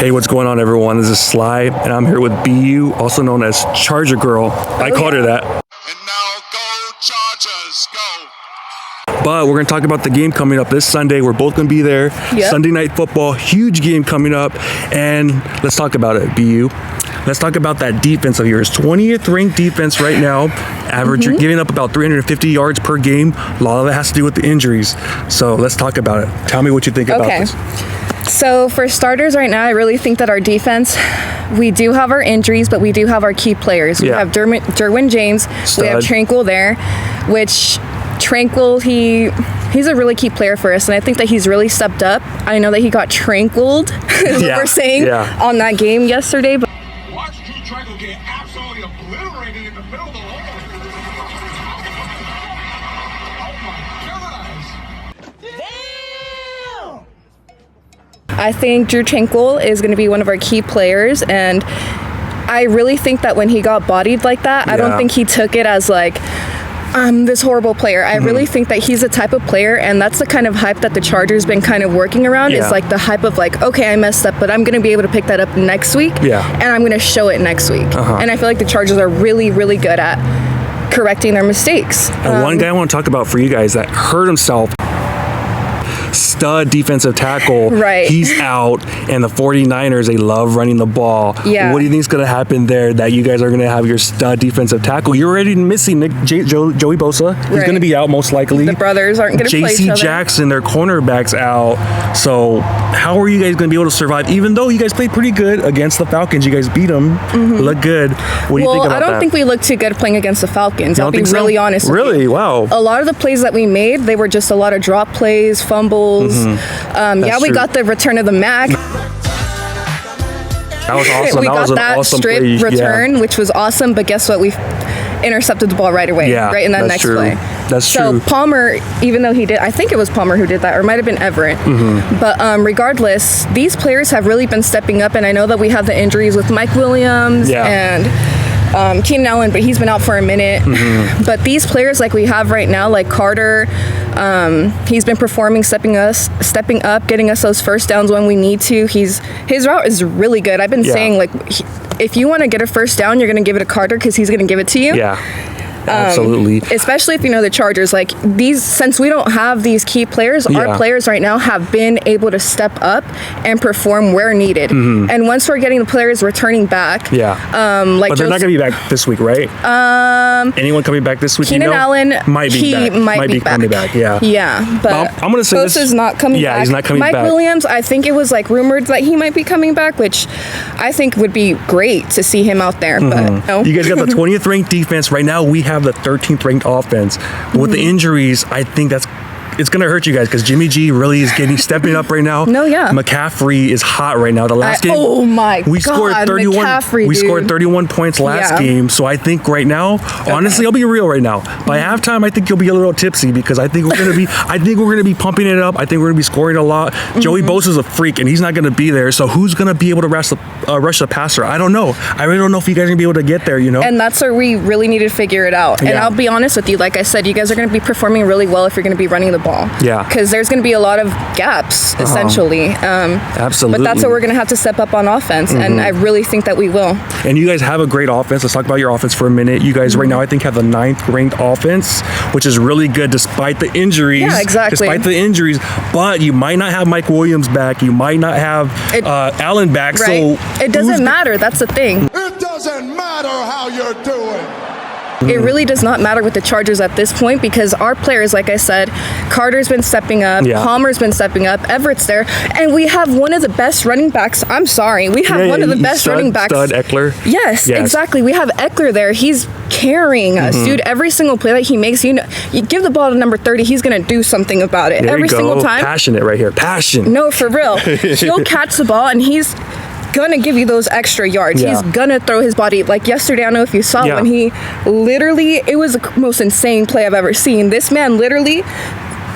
Hey, what's going on, everyone? This is Sly, and I'm here with BU, also known as Charger Girl. I called her that. And now go Chargers, go. But we're going to talk about the game coming up this Sunday. We're both going to be there. Yep. Sunday Night Football, huge game coming up. And let's talk about it, BU. Let's talk about that defense of yours. 20th ranked defense right now. Average, you're giving up about 350 yards per game. A lot of it has to do with the injuries. So let's talk about it. Tell me what you think about this. So for starters right now, I really think that our defense, we do have our injuries, but we do have our key players. We have Derwin James. Stud. We have Tranquil there, which Tranquil, he's a really key player for us, and I think that he's really stepped up. I know that he got tranquiled, is what we're saying, on that game yesterday. But Watch Drew Tranquil get absolutely obliterated in the middle of the hole. Oh my gosh. I think Drew Tranquil is going to be one of our key players, and I really think that when he got bodied like that, I don't think he took it as like, I'm this horrible player. I really think that he's the type of player, and that's the kind of hype that the Chargers been kind of working around, is like the hype of like, okay, I messed up, but I'm going to be able to pick that up next week, and I'm going to show it next week. And I feel like the Chargers are really, really good at correcting their mistakes. And one guy I want to talk about for you guys that hurt himself, stud defensive tackle. He's out, and the 49ers, they love running the ball. What do you think is going to happen there that you guys are going to have your stud defensive tackle? You're already missing Joey Bosa. He's going to be out most likely. The brothers aren't going to play each other. JC Jackson, their cornerback's out. So how are you guys going to be able to survive? Even though you guys played pretty good against the Falcons, you guys beat them. Look good. What do you think about that? I don't think we looked too good playing against the Falcons. I'll be really honest with you. Really? Wow. A lot of the plays that we made, they were just a lot of drop plays, fumbles. We got the return of the Mac. That was awesome. We got that awesome strip play. return, which was awesome. But guess what? We intercepted the ball right away, right in that next play. That's true. So Palmer, even though I think it was Palmer who did that, or it might have been Everett. But regardless, these players have really been stepping up, and I know that we have the injuries with Mike Williams and Keenan Allen, but he's been out for a minute. But these players like we have right now, like Carter, he's been performing, stepping up, getting us those first downs when we need to. His route is really good. I've been saying, like, if you want to get a first down, you're going to give it to Carter because he's going to give it to you. Absolutely. Especially if you know the Chargers, like since we don't have these key players, our players right now have been able to step up and perform where needed. And once we're getting the players returning back, but they're not gonna be back this week, right? Anyone coming back this week? Keenan Allen might be coming back. But I'm gonna say Bosa's not coming back. He's not coming back. Mike Williams, I think it was like rumored that he might be coming back, which I think would be great to see him out there. But no. You guys got the 20th ranked defense right now. We have the 13th ranked offense. With the injuries, I think it's going to hurt you guys because Jimmy G really is stepping up right now. McCaffrey is hot right now. The last game, oh my we scored 31. McCaffrey, we scored 31 points last game. So I think right now, honestly, I'll be real right now. By halftime, I think you'll be a little tipsy because I think we're going to be pumping it up. I think we're going to be scoring a lot. Joey Bosa's a freak, and he's not going to be there. So who's going to be able to rush the passer? I don't know. I really don't know if you guys are going to be able to get there. And that's where we really need to figure it out. And I'll be honest with you. Like I said, you guys are going to be performing really well if you're going to be running the ball. Because there's going to be a lot of gaps, essentially. Absolutely. But that's what we're going to have to step up on offense, and I really think that we will. And you guys have a great offense. Let's talk about your offense for a minute. You guys right now, I think, have the 9th ranked offense, which is really good despite the injuries. Despite the injuries. But you might not have Mike Williams back. You might not have Allen back. So it doesn't matter. That's the thing. It doesn't matter how you're doing. It really does not matter with the Chargers at this point because our players, like I said, Carter's been stepping up, Palmer's been stepping up, Everett's there, and we have one of the best running backs. I'm sorry. We have one of the best running backs. Stud Eckler? Yes, exactly. We have Eckler there. He's carrying us, dude. Every single play that he makes, you give the ball to number 30, he's going to do something about it. Every single time. Passionate right here. Passion. No, for real. He'll catch the ball, and he's gonna give you those extra yards. He's gonna throw his body. Like yesterday, I don't know if you saw when he literally, it was the most insane play I've ever seen. This man literally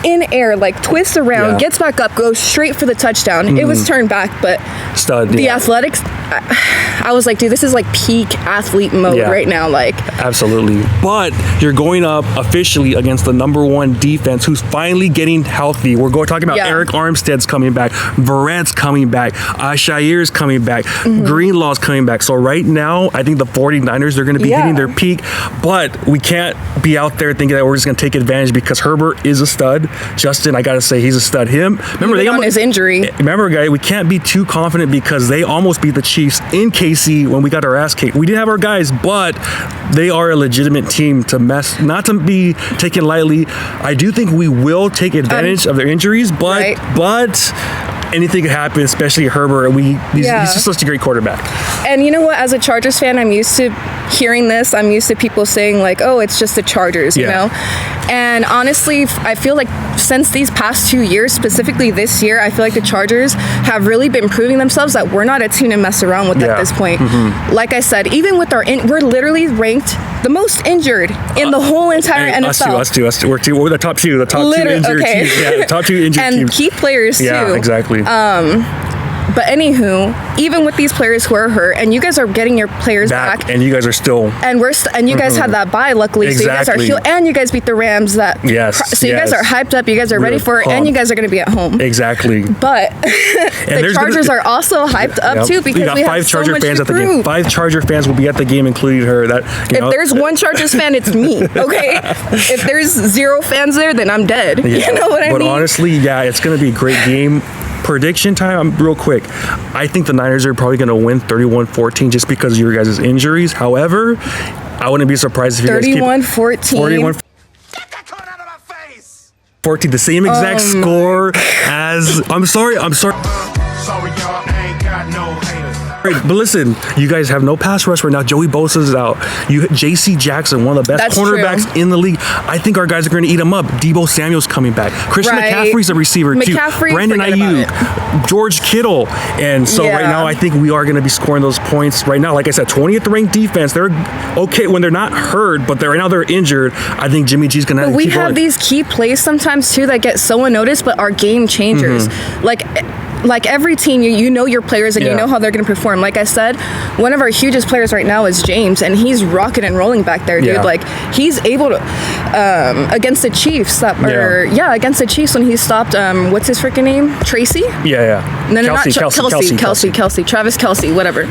in air, like twists around, gets back up, goes straight for the touchdown. It was turned back, but Stud, the Athletics, I was like, dude, this is like peak athlete mode right now. Like, absolutely. But you're going up officially against the #1 defense, who's finally getting healthy. We're talking about Eric Armstead's coming back, Verrett's coming back, Shair's coming back, Greenlaw's coming back. So right now, I think the 49ers, they're going to be hitting their peak, but we can't be out there thinking that we're just going to take advantage because Herbert is a stud. Justin, I got to say, he's a stud. Remember, they on his injury. Remember, guys, we can't be too confident because they almost beat the Chiefs in KC when we got our ass kicked. We didn't have our guys, but they are a legitimate team not to be taken lightly. I do think we will take advantage of their injuries, but anything could happen, especially Herbert. He's just such a great quarterback. And you know what? As a Chargers fan, I'm used to hearing this. I'm used to people saying like, "Oh, it's just the Chargers," you know. And honestly, I feel like since these past 2 years, specifically this year, I feel like the Chargers have really been proving themselves that we're not a team to mess around with at this point. Like I said, even with we're literally ranked the most injured in the whole entire NFL. Us two. We're the top two. The top two injured teams. Yeah, the top two injured teams. And key players too. Yeah, exactly. But anywho, even with these players who are hurt, and you guys are getting your players back, and you guys are still, and you guys had that bye, luckily, so you guys are healed, and you guys beat the Rams. So you guys are hyped up, you guys are ready for it, and you guys are going to be at home. Exactly. But the Chargers are also hyped up too because we have so much to prove. 5 Charger fans will be at the game, including her. If there's one Chargers fan, it's me. Okay. If there's 0 fans there, then I'm dead. You know what I mean? But honestly, it's going to be a great game. Prediction time, real quick. I think the Niners are probably going to win 31-14 just because of your guys' injuries. However, I wouldn't be surprised if you guys keep 31-14. Get that cone out of my face! 14, the same exact score as. I'm sorry. Sorry, y'all, I ain't got no haters. But listen, you guys have no pass rush right now. Joey Bosa's out. J.C. Jackson, one of the best cornerbacks in the league. I think our guys are going to eat him up. Debo Samuel's coming back. Christian McCaffrey's a receiver too. Brandon Ayuk, George Kittle. And so right now, I think we are going to be scoring those points. Right now, like I said, 20th ranked defense. They're okay when they're not hurt, but right now they're injured. I think Jimmy G's going to keep we have these key plays sometimes too that get so unnoticed, but are game changers. Like every team, you know your players and you know how they're going to perform. Like I said, one of our hugest players right now is James, and he's rocking and rolling back there, dude. Like he's able to against the Chiefs against the Chiefs when he stopped what's his freaking name? Tracy? Kelsey, Travis Kelsey, whatever.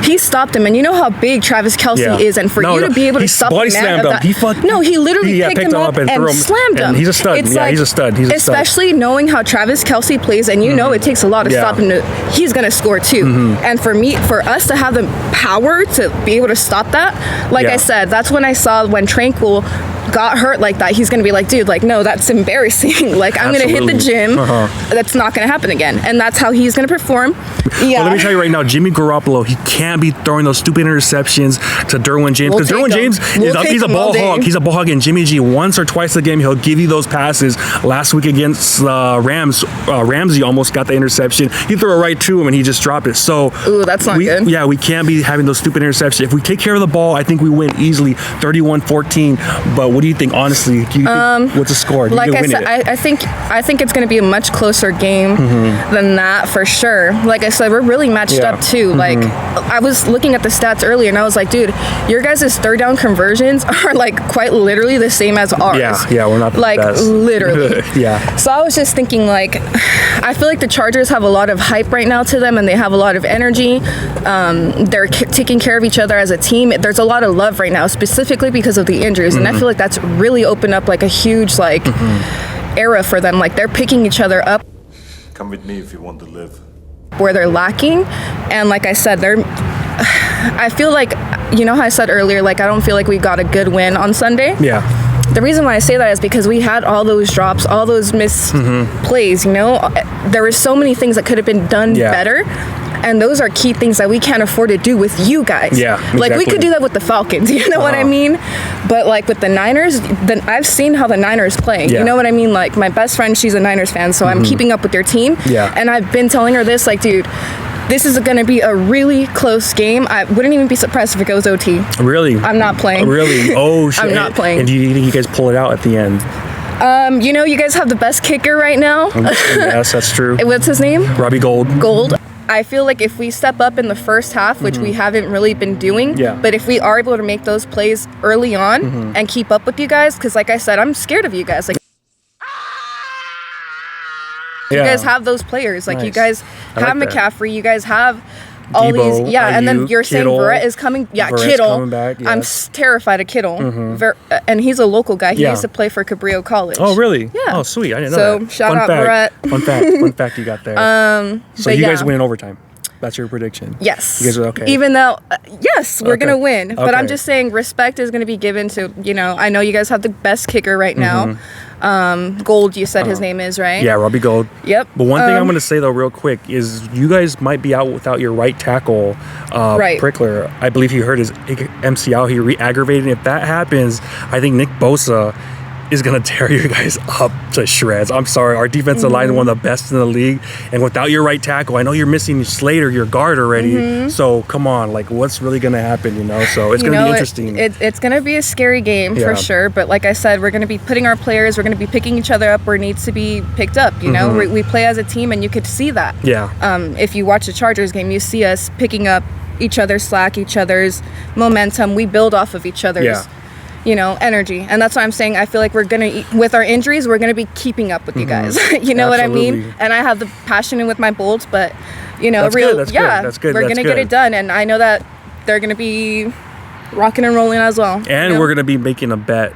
He stopped him, and you know how big Travis Kelsey is, and for you to be able to stop him, he literally picked him up and slammed him. He's a stud. He's a stud. Especially knowing how Travis Kelsey plays, and you know it takes a lot to stop him. He's gonna score too. And for us to have the power to be able to stop that, like I said, that's when I saw when Tranquil got hurt like that, he's gonna be like, dude, like, no, that's embarrassing. Like, I'm gonna hit the gym. That's not gonna happen again. And that's how he's gonna perform. Well, let me tell you right now, Jimmy Garoppolo, he can't be throwing those stupid interceptions to Derwin James, because Derwin James he's a ball hog. He's a ball hog, and Jimmy G, once or twice a game, he'll give you those passes. Last week against Rams, Ramsey almost got the interception. He threw it right to him, and he just dropped it. So, that's not good. Yeah, we can't be having those stupid interceptions. If we take care of the ball, I think we win easily, 31-14. But what do you think, honestly? Do you think, what's the score? Like I said, I think it's going to be a much closer game than that for sure. Like I said, we're really matched up too. Like I was looking at the stats earlier, and I was like, dude, your guys' third down conversions are like quite literally the same as ours. Yeah, we're not the best. Literally. So I was just thinking, like, I feel like the Chargers have a lot of hype right now to them, and they have a lot of energy. They're taking care of each other as a team. There's a lot of love right now, specifically because of the injuries, and I feel like that's really opened up like a huge era for them. Like they're picking each other up. Come with me if you want to live. Where they're lacking, and like I said, I feel like, you know how I said earlier, like I don't feel like we got a good win on Sunday. The reason why I say that is because we had all those drops, all those missed plays, you know? There were so many things that could have been done better. And those are key things that we can't afford to do with you guys. Like we could do that with the Falcons, you know what I mean? But like with the Niners, then I've seen how the Niners play. You know what I mean? Like my best friend, she's a Niners fan, so I'm keeping up with their team. And I've been telling her this, like, dude, this is going to be a really close game. I wouldn't even be surprised if it goes OT. Really? I'm not playing. Really? Oh, shit. I'm not playing. And do you think you guys pull it out at the end? You know, you guys have the best kicker right now. Yes, that's true. What's his name? Robbie Gold. I feel like if we step up in the first half, which we haven't really been doing, but if we are able to make those plays early on and keep up with you guys, because like I said, I'm scared of you guys. Like, you guys have those players. Like, you guys have McCaffrey. You guys have all Debo, these. Yeah, Ayuk, and then you're saying Kittle. Verrett is coming. Yeah, Verrett's Kittle. coming back, I'm terrified of Kittle. And he's a local guy. He used to play for Cabrillo College. Oh, really? Yeah. Oh, sweet. I didn't know that. So, shout out Verrett. Fun fact you got there. So you guys win in overtime. That's your prediction? Yes. You guys are okay? Even though, yes, we're going to win. But I'm Okay. just saying respect is going to be given to, I know you guys have the best kicker right now. Gold, you said his name is, right? Yeah, Robbie Gold. Yep. But one thing I'm going to say, though, real quick, is you guys might be out without your right tackle, Prickler. I believe he hurt his MCL. He re-aggravated. If that happens, I think Nick Bosa is going to tear you guys up to shreds. I'm sorry. Our defensive line is one of the best in the league. And without your right tackle, I know you're missing Slater, your guard already. So, come on. Like, what's really going to happen, So, it's going to be interesting. It's going to be a scary game for sure. But like I said, we're going to be putting our players, we're going to be picking each other up where it needs to be picked up, We play as a team, and you could see that. Yeah. If you watch the Chargers game, you see us picking up each other's slack, each other's momentum. We build off of each other's energy. And that's why I'm saying I feel like we're going to, with our injuries, we're going to be keeping up with you guys. You know what I mean? And I have the passion with my Bolts, but, That's good. We're going to get it done. And I know that they're going to be rocking and rolling as well. And we're going to be making a bet.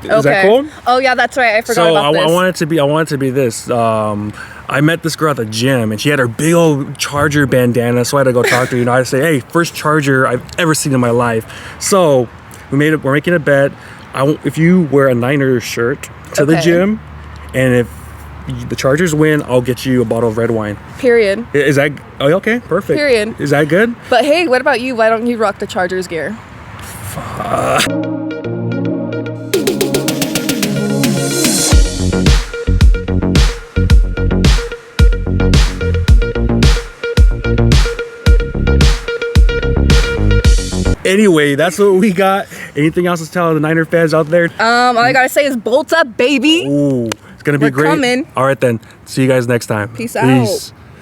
Is that cool? Oh, yeah, that's right. I forgot about this. I want it to be this. I met this girl at the gym, and she had her big old Charger bandana, so I had to go talk to her. I say, hey, first Charger I've ever seen in my life. So we're making a bet. If you wear a Niners shirt to the gym, and if the Chargers win, I'll get you a bottle of red wine. Period. Is that okay? Perfect. Period. Is that good? But hey, what about you? Why don't you rock the Chargers gear? Anyway, that's what we got. Anything else to tell the Niner fans out there? All I gotta say is bolt up, baby. Ooh, it's gonna be great. Coming. All right then. See you guys next time. Peace out.